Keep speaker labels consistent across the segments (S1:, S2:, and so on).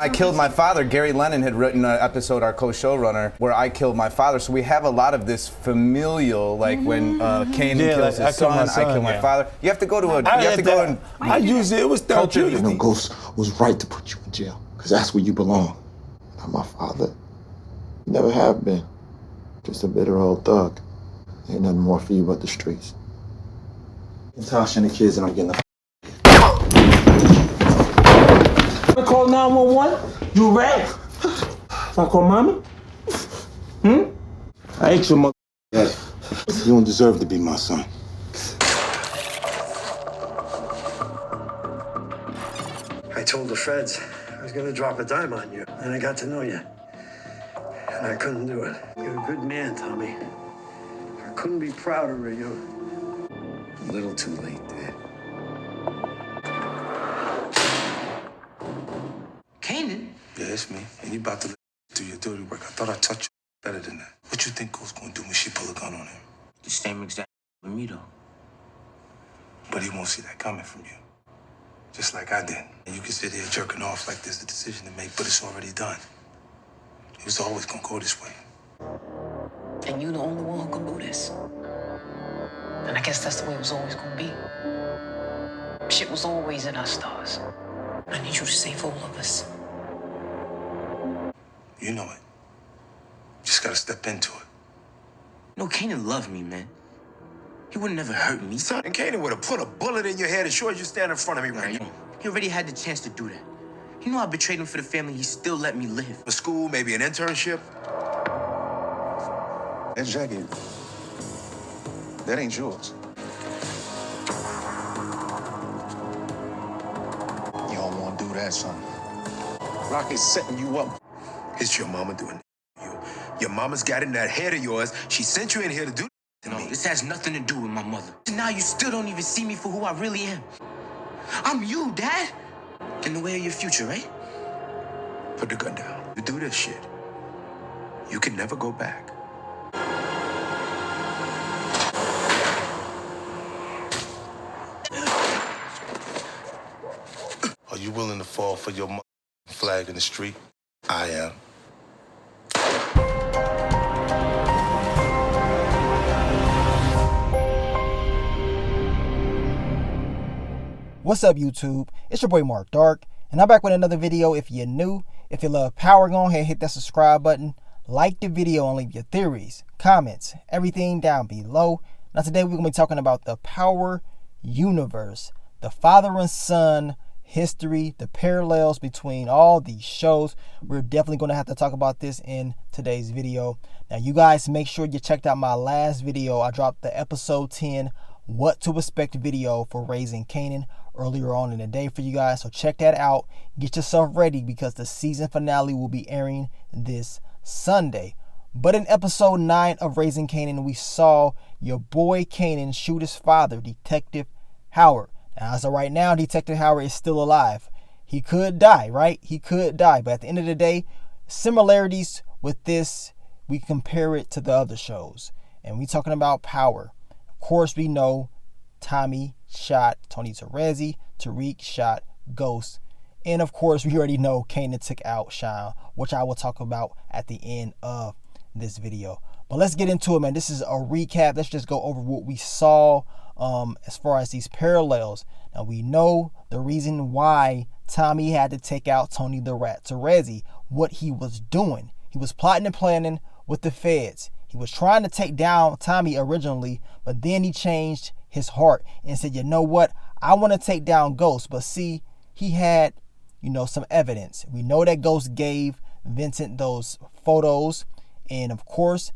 S1: I killed my father. Gary Lennon had written an episode, our co-showrunner, where I killed my father. So we have a lot of this familial, like when Kanan kills his son, I kill my father. You have to go to a. You have to go and.
S2: I used it. It was therapeutic.
S3: You know, Ghost was right to put you in jail, because that's where you belong. Not my father. You never have been. Just a bitter old thug. Ain't nothing more for you but the streets. Tasha and the kids, and I'm getting the.
S2: I call 911? You rat? I call mommy? I ate your mother.
S3: Daddy, you don't deserve to be my son.
S4: I told the feds I was gonna drop a dime on you, and I got to know you. And I couldn't do it. You're a good man, Tommy. I couldn't be prouder of you. A little too late, Dad.
S5: Kanan?
S6: Yeah, it's me. And you about to do your dirty work. I thought I touched you better than that. What you think Ghost gonna do when she pull a gun on him?
S5: The same exact with me, though.
S6: But he won't see that coming from you. Just like I did. And you can sit here jerking off like there's a decision to make, but it's already done. It was always gonna go this way.
S5: And you the only one who can do this. And I guess that's the way it was always gonna be. Shit was always in our stars. I need you to save all of us.
S6: You know it. Just gotta step into it.
S5: No, Kanan loved me, man. He would never hurt me.
S7: Son, and Kanan would have put a bullet in your head as sure as you stand in front of me right now.
S5: He already had the chance to do that. You know I betrayed him for the family. He still let me live.
S7: A school, maybe an internship.
S8: That jacket, that ain't yours. You don't want to do that, son. Rocky's setting you up.
S7: It's your mama doing you. Your mama's got in that head of yours. She sent you in here to do to
S5: No,
S7: me.
S5: this has nothing to do with my mother. Now you still don't even see me for who I really am. I'm you, Dad. In the way of your future, right?
S7: Put the gun down. You do this shit, you can never go back.
S6: Are you willing to fall for your flag in the street? I am.
S9: What's up, YouTube? It's your boy Mark Dark, and I'm back with another video. If you're new, if you love power, go ahead and hit that subscribe button, like the video, and leave your theories, comments, everything down below. Now today we're going to be talking about the Power universe, the father and son history, the parallels between all these shows. We're definitely going to have to talk about this in today's video. Now you guys make sure you checked out my last video. I dropped the episode 10 what to expect video for Raising Kanan earlier on in the day for you guys, so check that out. Get yourself ready because the season finale will be airing this Sunday. But in episode 9 of Raising Kanan, we saw your boy Kanan shoot his father, Detective Howard. Now, as of right now, Detective Howard is still alive. He could die, right? He could die, but at the end of the day, similarities with this, we compare it to the other shows, and we talking about Power. Of course, we know Tommy shot Tony Terezi, Tariq shot Ghost, and of course, we already know Kanan took out Sean, which I will talk about at the end of this video. But let's get into it, man. This is a recap. Let's just go over what we saw as far as these parallels. Now, we know the reason why Tommy had to take out Tony the Rat Terezi, what he was doing. He was plotting and planning with the feds. He was trying to take down Tommy originally, but then he changed his heart and said, you know what? I want to take down Ghost. But see, he had, some evidence. We know that Ghost gave Vincent those photos. And of course,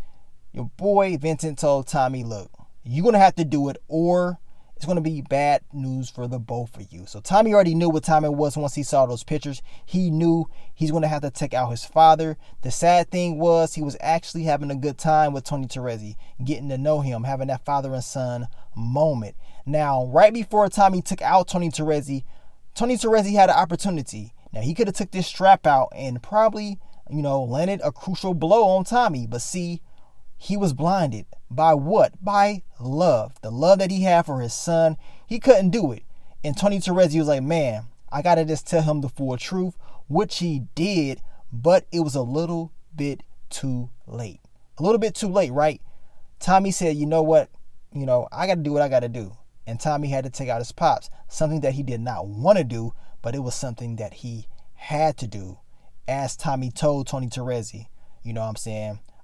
S9: your boy Vincent told Tommy, look, you're going to have to do it or it's going to be bad news for the both of you. So Tommy already knew what time it was once he saw those pictures. He knew he's going to have to take out his father. The sad thing was he was actually having a good time with Tony Terezi, getting to know him, having that father and son moment. Now, right before Tommy took out Tony Terezi had an opportunity. Now, he could have took this strap out and probably, landed a crucial blow on Tommy. But see, he was blinded by what? By love. The love that he had for his son. He couldn't do it. And Tony Terezi was like, man, I got to just tell him the full truth. which he did, but it was a little bit too late. A little bit too late, right? Tommy said, you know what? I got to do what I got to do. And Tommy had to take out his pops, something that he did not want to do, but it was something that he had to do. As Tommy told Tony Terezi,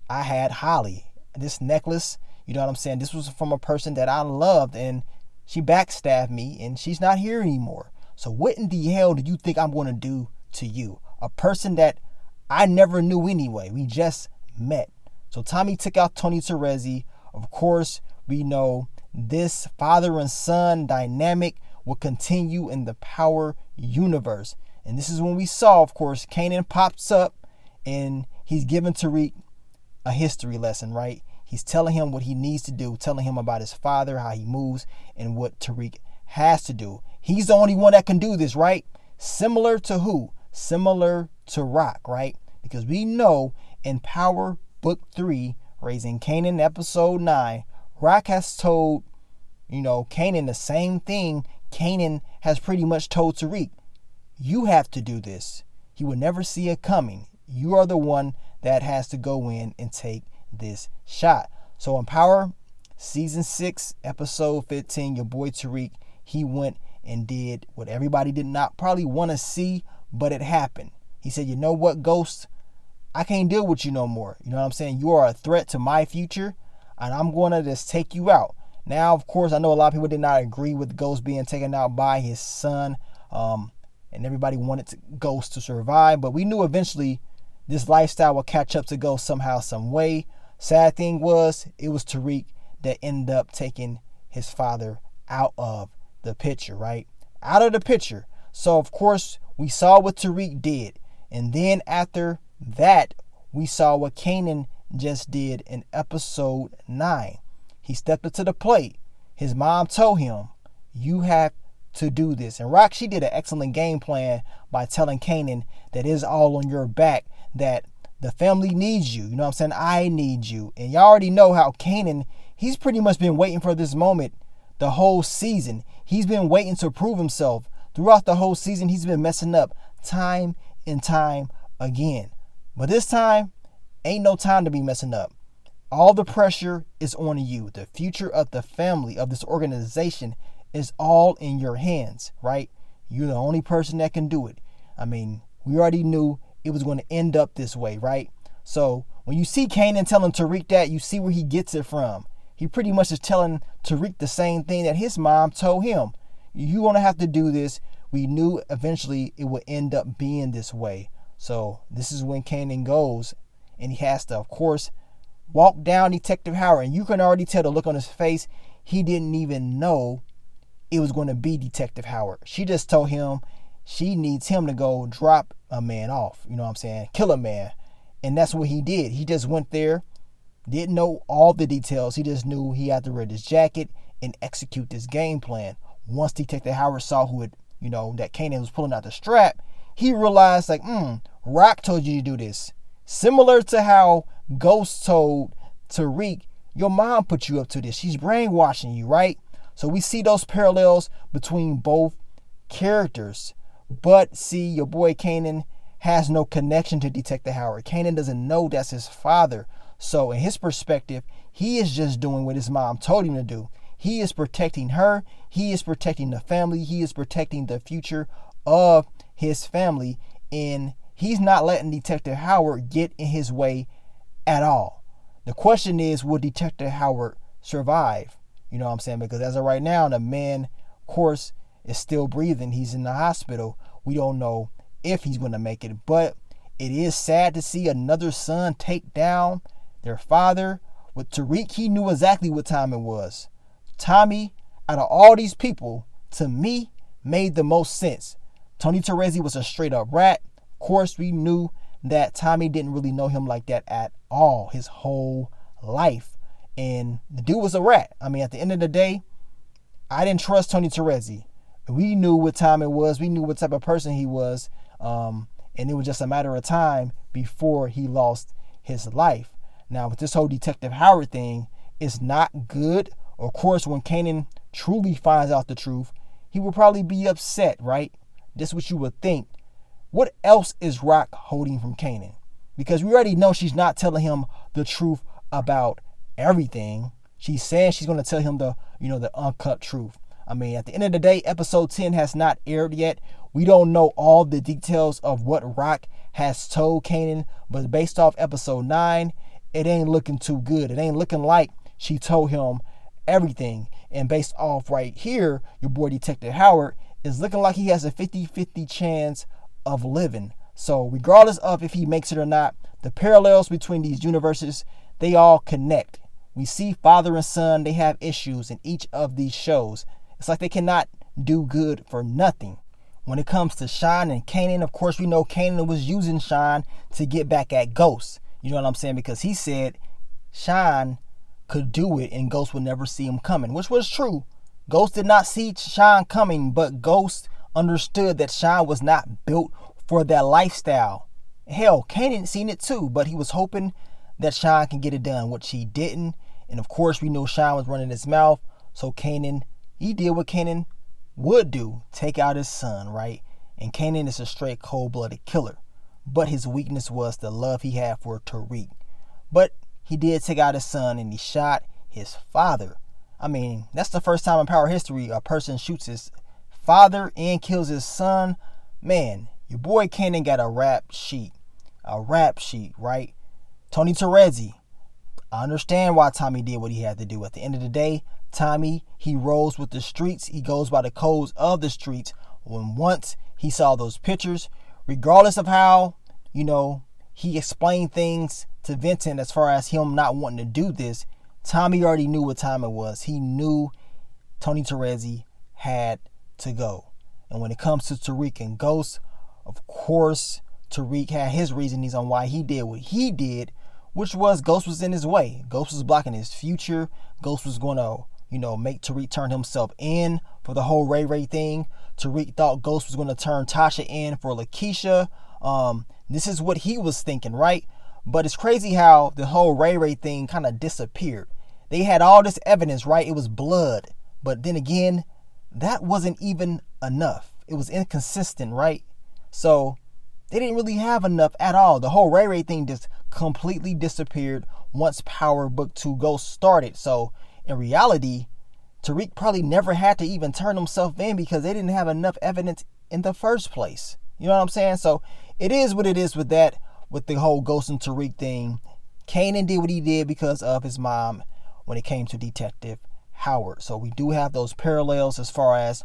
S9: I had Holly, this necklace, this was from a person that I loved, and she backstabbed me, and she's not here anymore. So what in the hell do you think I'm going to do to you? A person that I never knew anyway. We just met. So Tommy took out Tony Terezi. Of course, we know this father and son dynamic will continue in the Power universe. And this is when we saw, of course, Kanan pops up and he's giving Tariq a history lesson, right? He's telling him what he needs to do, telling him about his father, how he moves, and what Tariq has to do. He's the only one that can do this, right? Similar to who? Similar to Rock, right? Because we know in Power Book 3, Raising Kanan, Episode 9, Rock has told, Kanan the same thing Kanan has pretty much told Tariq. You have to do this. He will never see it coming. You are the one that has to go in and take this shot. So in Power Season 6, Episode 15, your boy Tariq, he went and did what everybody did not probably want to see, but it happened. He said, you know what, Ghost? I can't deal with you no more. You know what I'm saying? You are a threat to my future, and I'm going to just take you out. Now, of course, I know a lot of people did not agree with Ghost being taken out by his son, and everybody wanted Ghost to survive, but we knew eventually this lifestyle would catch up to Ghost somehow, some way. Sad thing was, it was Tariq that ended up taking his father out of the picture, right? Out of the picture. So, of course, we saw what Tariq did. And then after that, we saw what Kanan just did in Episode 9. He stepped up to the plate. His mom told him, you have to do this. And Rock, she did an excellent game plan by telling Kanan that it's all on your back, that the family needs you. You know what I'm saying? I need you. And y'all already know how Kanan, he's pretty much been waiting for this moment the whole season. He's been waiting to prove himself. Throughout the whole season, he's been messing up time and time again. But this time, ain't no time to be messing up. All the pressure is on you. The future of the family, of this organization, is all in your hands, right? You're the only person that can do it. I mean, we already knew it was going to end up this way, right? So when you see Kanan telling Tariq that, you see where he gets it from. He pretty much is telling Tariq the same thing that his mom told him. You're going to have to do this. We knew eventually it would end up being this way. So this is when Kanan goes, and he has to, of course, walk down Detective Howard. And you can already tell the look on his face. He didn't even know it was going to be Detective Howard. She just told him she needs him to go drop a man off. You know what I'm saying? Kill a man. And that's what he did. He just went there, didn't know all the details. He just knew he had to wear this jacket and execute this game plan. Once Detective Howard saw who had, that Kanan was pulling out the strap, he realized Rock told you to do this. Similar to how Ghost told Tariq, your mom put you up to this. She's brainwashing you, right? So we see those parallels between both characters. But see, your boy Kanan has no connection to Detective Howard. Kanan doesn't know that's his father. So in his perspective, he is just doing what his mom told him to do. He is protecting her. He is protecting the family. He is protecting the future of his family. And he's not letting Detective Howard get in his way at all. The question is, will Detective Howard survive? You know what I'm saying? Because as of right now, the man, of course, is still breathing. He's in the hospital. We don't know if he's going to make it. But it is sad to see another son take down their father. With Tariq, he knew exactly what time it was. Tommy, out of all these people, to me, made the most sense. Tony Terezi was a straight up rat. Of course, we knew that Tommy didn't really know him like that at all his whole life. And the dude was a rat. I mean, at the end of the day, I didn't trust Tony Terezi. We knew what time it was. We knew what type of person he was. And it was just a matter of time before he lost his life. Now, with this whole Detective Howard thing, it's not good. Of course, when Kanan truly finds out the truth, he will probably be upset, right? That's what you would think. What else is Rock holding from Kanan? Because we already know she's not telling him the truth about everything. She's saying she's going to tell him the uncut truth. I mean, at the end of the day, episode 10 has not aired yet. We don't know all the details of what Rock has told Kanan, but based off episode 9, it ain't looking too good. It ain't looking like she told him everything. And based off right here, your boy Detective Howard is looking like he has a 50-50 chance of living. So regardless of if he makes it or not, the parallels between these universes, they all connect. We see father and son, they have issues in each of these shows. It's like they cannot do good for nothing. When it comes to Sean and Kanan, of course, we know Kanan was using Sean to get back at Ghost. You know what I'm saying? Because he said Sean could do it and Ghost would never see him coming, which was true. Ghost did not see Sean coming, but Ghost understood that Sean was not built for that lifestyle. Hell, Kanan seen it too, but he was hoping that Sean can get it done, which he didn't. And of course, we know Sean was running his mouth, so Kanan, he did what Kanan would do, take out his son, right? And Kanan is a straight cold-blooded killer, but his weakness was the love he had for Tariq. But he did take out his son and he shot his father. I mean, that's the first time in Power history a person shoots his father and kills his son. Man, your boy Kanan got a rap sheet, right? Tony Terezi, I understand why Tommy did what he had to do. At the end of the day, Tommy, he rolls with the streets. He goes by the codes of the streets. When once he saw those pictures, regardless of how, he explained things to Vincent as far as him not wanting to do this, Tommy already knew what time it was. He knew Tony Terezi had to go. And when it comes to Tariq and Ghost, of course, Tariq had his reasonings on why he did what he did, which was Ghost was in his way. Ghost was blocking his future. Ghost was going to, make Tariq turn himself in for the whole Ray Ray thing. Tariq thought Ghost was going to turn Tasha in for Lakeisha. This is what he was thinking, right? But it's crazy how the whole Ray Ray thing kind of disappeared. They had all this evidence, right? It was blood. But then again, that wasn't even enough. It was inconsistent, right? So they didn't really have enough at all. The whole Ray Ray thing just completely disappeared once Power Book 2 Ghost started. So in reality, Tariq probably never had to even turn himself in because they didn't have enough evidence in the first place. You know what I'm saying? So it is what it is with that, with the whole Ghost and Tariq thing. Kanan did what he did because of his mom when it came to Detective Howard. So we do have those parallels as far as,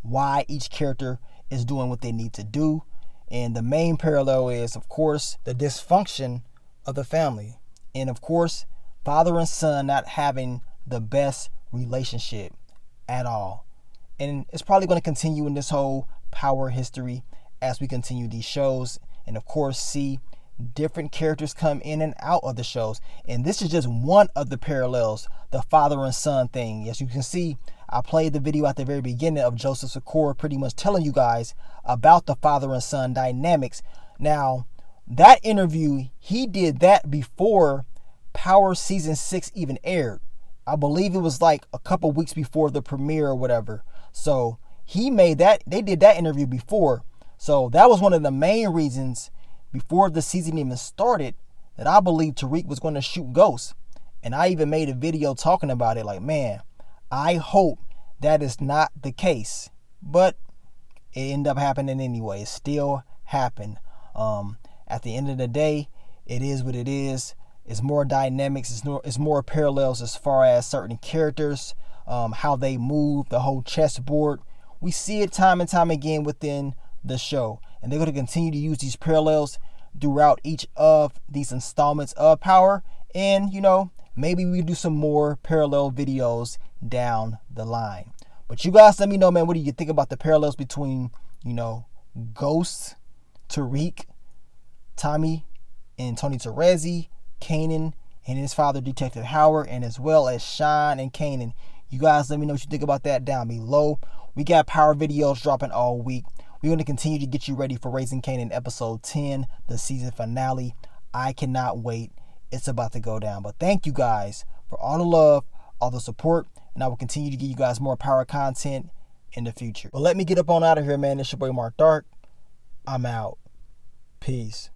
S9: why each character is doing what they need to do. And the main parallel is, of course, the dysfunction of the family. And of course, father and son not having the best relationship at all. And it's probably going to continue in this whole Power history as we continue these shows. And of course, see different characters come in and out of the shows. And this is just one of the parallels, the father and son thing. As you can see, I played the video at the very beginning of Joseph Sikora pretty much telling you guys about the father and son dynamics. Now, that interview, he did that before Power Season 6 even aired. I believe it was like a couple weeks before the premiere or whatever. So he made that, they did that interview before. So that was one of the main reasons before the season even started that I believe Tariq was going to shoot Ghost. And I even made a video talking about it, like, man, I hope that is not the case. But it ended up happening anyway. It still happened. At the end of the day, it is what it is. It's more dynamics. It's more parallels as far as certain characters, how they move, the whole chessboard. We see it time and time again within the show. And they're going to continue to use these parallels throughout each of these installments of Power. And, maybe we do some more parallel videos down the line. But you guys let me know, man, what do you think about the parallels between, Ghost, Tariq, Tommy, and Tony Terezi, Kanan, and his father, Detective Howard, and as well as Sean and Kanan. You guys let me know what you think about that down below. We got Power videos dropping all week. We're going to continue to get you ready for Raising Kanan episode 10, the season finale. I cannot wait. It's about to go down. But thank you guys for all the love, all the support, and I will continue to give you guys more Power content in the future. But let me get up on out of here, man. It's your boy Mark Dark. I'm out. Peace.